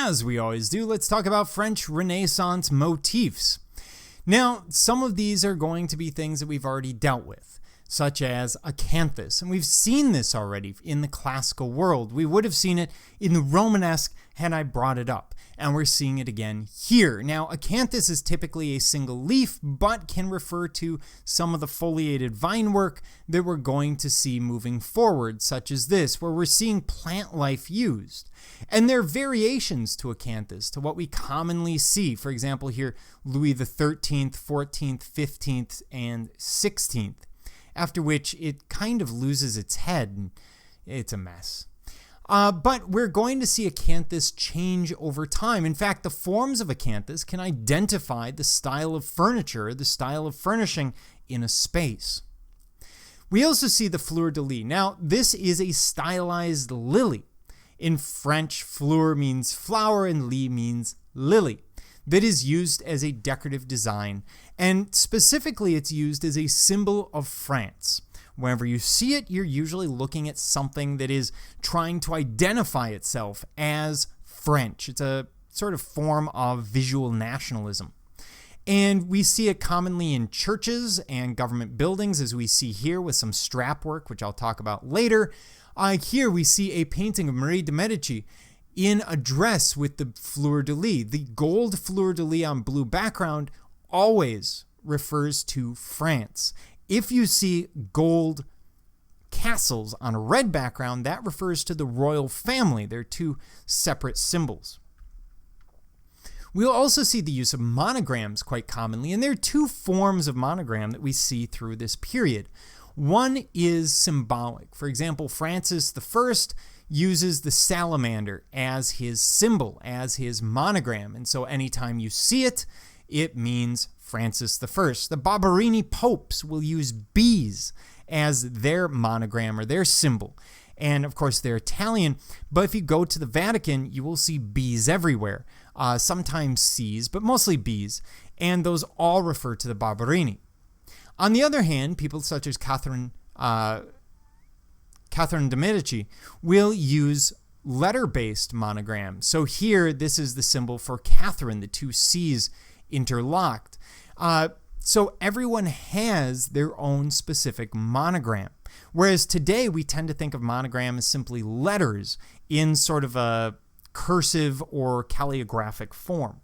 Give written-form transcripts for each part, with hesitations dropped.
As we always do, let's talk about French Renaissance motifs. Now, some of these are going to be things that we've already dealt with, such as Acanthus, and we've seen this already in the classical world. We would have seen it in the Romanesque had I brought it up, and we're seeing it again here. Now, Acanthus is typically a single leaf, but can refer to some of the foliated vine work that we're going to see moving forward, such as this, where we're seeing plant life used. And there are variations to Acanthus, to what we commonly see. For example, here, Louis XIII, XIV, XV, and XVI. After which it kind of loses its head, and it's a mess. But we're going to see Acanthus change over time. In fact, the forms of Acanthus can identify the style of furniture, the style of furnishing in a space. We also see the fleur-de-lis. Now, this is a stylized lily. In French, fleur means flower and lis means lily. That is used as a decorative design, and specifically it's used as a symbol of France. Whenever you see it, you're usually looking at something that is trying to identify itself as French. It's a sort of form of visual nationalism. And we see it commonly in churches and government buildings, as we see here with some strap work, which I'll talk about later. Here we see a painting of Marie de Medici in a dress with the fleur-de-lis. The gold fleur-de-lis on blue background always refers to France. If you see gold castles on a red background, that refers to the royal family. They're two separate symbols. We'll also see the use of monograms quite commonly, and there are two forms of monogram that we see through this period. One is symbolic. For example, Francis I uses the salamander as his symbol, as his monogram, and so anytime you see it, it means Francis I. The Barberini popes will use bees as their monogram or their symbol. And of course, they're Italian, but if you go to the Vatican, you will see bees everywhere. Sometimes C's, but mostly bees. And those all refer to the Barberini. On the other hand, people such as Catherine de Medici will use letter-based monograms. So here, this is the symbol for Catherine, the two C's interlocked. So everyone has their own specific monogram. Whereas today we tend to think of monogram as simply letters in sort of a cursive or calligraphic form.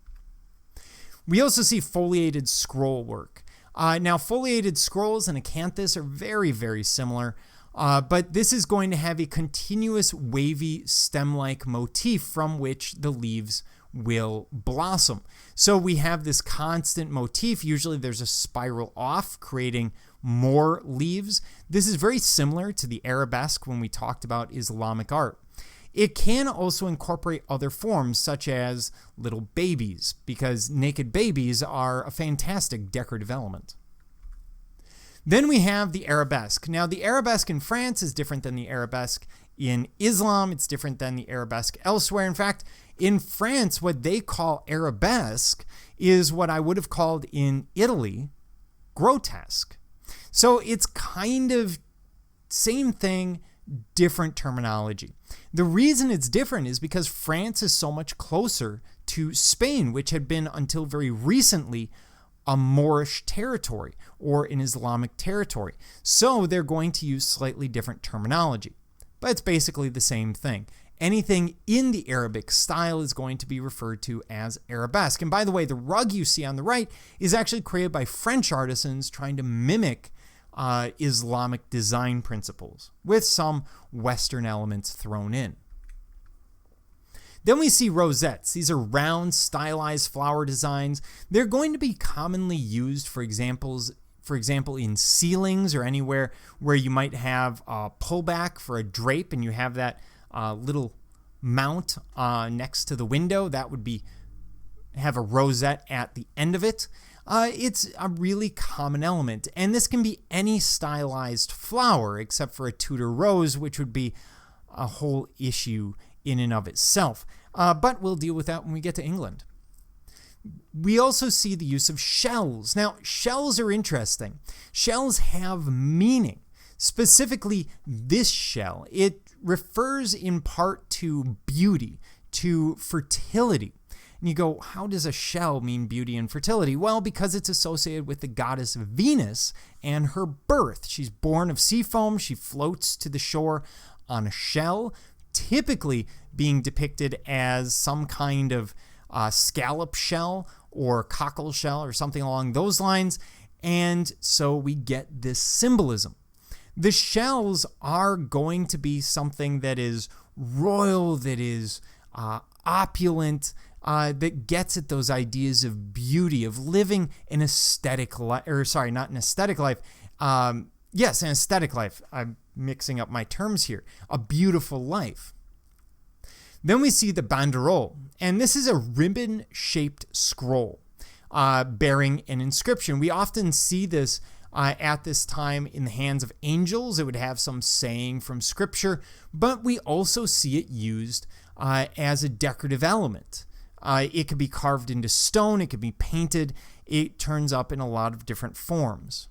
We also see foliated scroll work. Now foliated scrolls and Acanthus are very, very similar, but this is going to have a continuous wavy stem-like motif from which the leaves will blossom. So we have this constant motif. Usually there's a spiral off, creating more leaves. This is very similar to the arabesque when we talked about Islamic art. It can also incorporate other forms, such as little babies, because naked babies are a fantastic decorative element. Then we have the arabesque. Now, the arabesque in France is different than the arabesque in Islam. It's different than the arabesque elsewhere. In fact, in France, what they call arabesque is what I would have called in Italy grotesque. So it's kind of same thing, different terminology. The reason it's different is because France is so much closer to Spain, which had been until very recently a Moorish territory or an Islamic territory. So they're going to use slightly different terminology, but it's basically the same thing. Anything in the Arabic style is going to be referred to as arabesque. And by the way, the rug you see on the right is actually created by French artisans trying to mimic Islamic design principles with some Western elements thrown in. Then we see rosettes. These are round, stylized flower designs. They're going to be commonly used, for example, in ceilings or anywhere where you might have a pullback for a drape and you have that little mount next to the window. That would have a rosette at the end of it. It's a really common element, and this can be any stylized flower except for a Tudor rose, which would be a whole issue in and of itself. But we'll deal with that when we get to England. We also see the use of shells. Now, shells are interesting. Shells have meaning. Specifically, this shell. It refers in part to beauty, to fertility. And you go, how does a shell mean beauty and fertility? Well, because it's associated with the goddess Venus and her birth. She's born of sea foam. She floats to the shore on a shell, typically being depicted as some kind of scallop shell or cockle shell or something along those lines. And so we get this symbolism. The shells are going to be something that is royal, that is opulent, that gets at those ideas of beauty, of living an aesthetic life, or sorry, not an aesthetic life. Yes, an aesthetic life. I'm mixing up my terms here. A beautiful life. Then we see the banderole, and this is a ribbon-shaped scroll bearing an inscription. We often see this at this time in the hands of angels. It would have some saying from scripture, but we also see it used as a decorative element. It could be carved into stone, it could be painted, it turns up in a lot of different forms.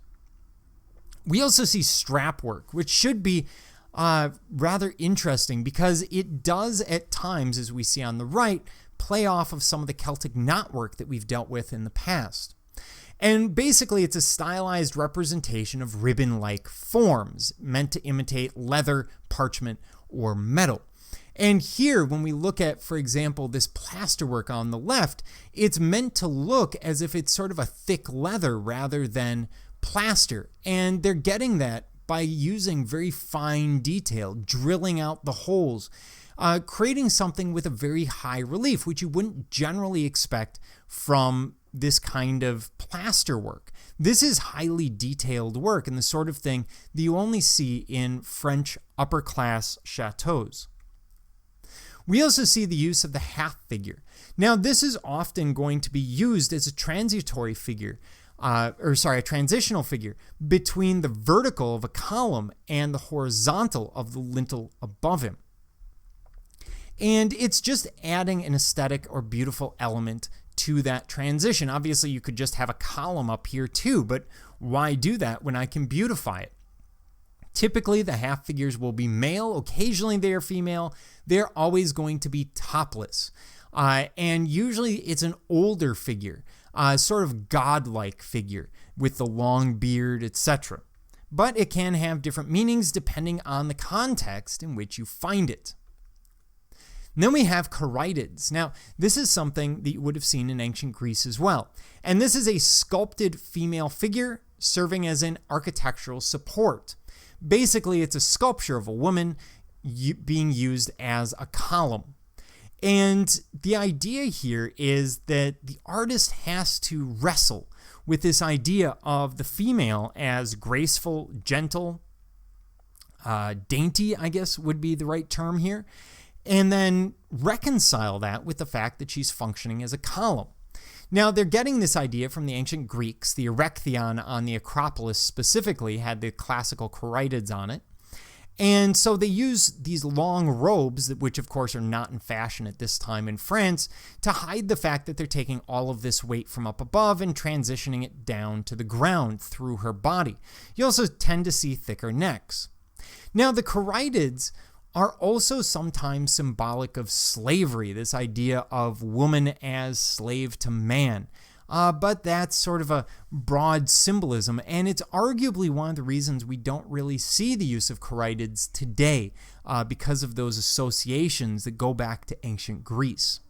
We also see strap work, which should be rather interesting because it does at times, as we see on the right, play off of some of the Celtic knotwork that we've dealt with in the past. And basically, it's a stylized representation of ribbon-like forms meant to imitate leather, parchment, or metal. And here, when we look at, for example, this plasterwork on the left, it's meant to look as if it's sort of a thick leather rather than plaster. And they're getting that by using very fine detail, drilling out the holes, creating something with a very high relief, which you wouldn't generally expect from this kind of plaster work. This is highly detailed work and the sort of thing that you only see in French upper-class chateaus. We also see the use of the half figure. Now, this is often going to be used as a transitory figure, a transitional figure between the vertical of a column and the horizontal of the lintel above him. And it's just adding an aesthetic or beautiful element to that transition. Obviously, you could just have a column up here too, but why do that when I can beautify it? Typically, the half figures will be male. Occasionally, they are female. They're always going to be topless. And usually, it's an older figure, sort of godlike figure with the long beard, etc. But it can have different meanings depending on the context in which you find it. And then we have caryatids. Now, this is something that you would have seen in ancient Greece as well. And this is a sculpted female figure serving as an architectural support. Basically, it's a sculpture of a woman being used as a column. And the idea here is that the artist has to wrestle with this idea of the female as graceful, gentle, dainty, I guess would be the right term here, and then reconcile that with the fact that she's functioning as a column. Now, they're getting this idea from the ancient Greeks. The Erechtheion on the Acropolis specifically had the classical caryatids on it. And so they use these long robes, which of course are not in fashion at this time in France, to hide the fact that they're taking all of this weight from up above and transitioning it down to the ground through her body. You also tend to see thicker necks. Now, the caryatids are also sometimes symbolic of slavery, this idea of woman as slave to man. But that's sort of a broad symbolism, and it's arguably one of the reasons we don't really see the use of caryatids today, because of those associations that go back to ancient Greece.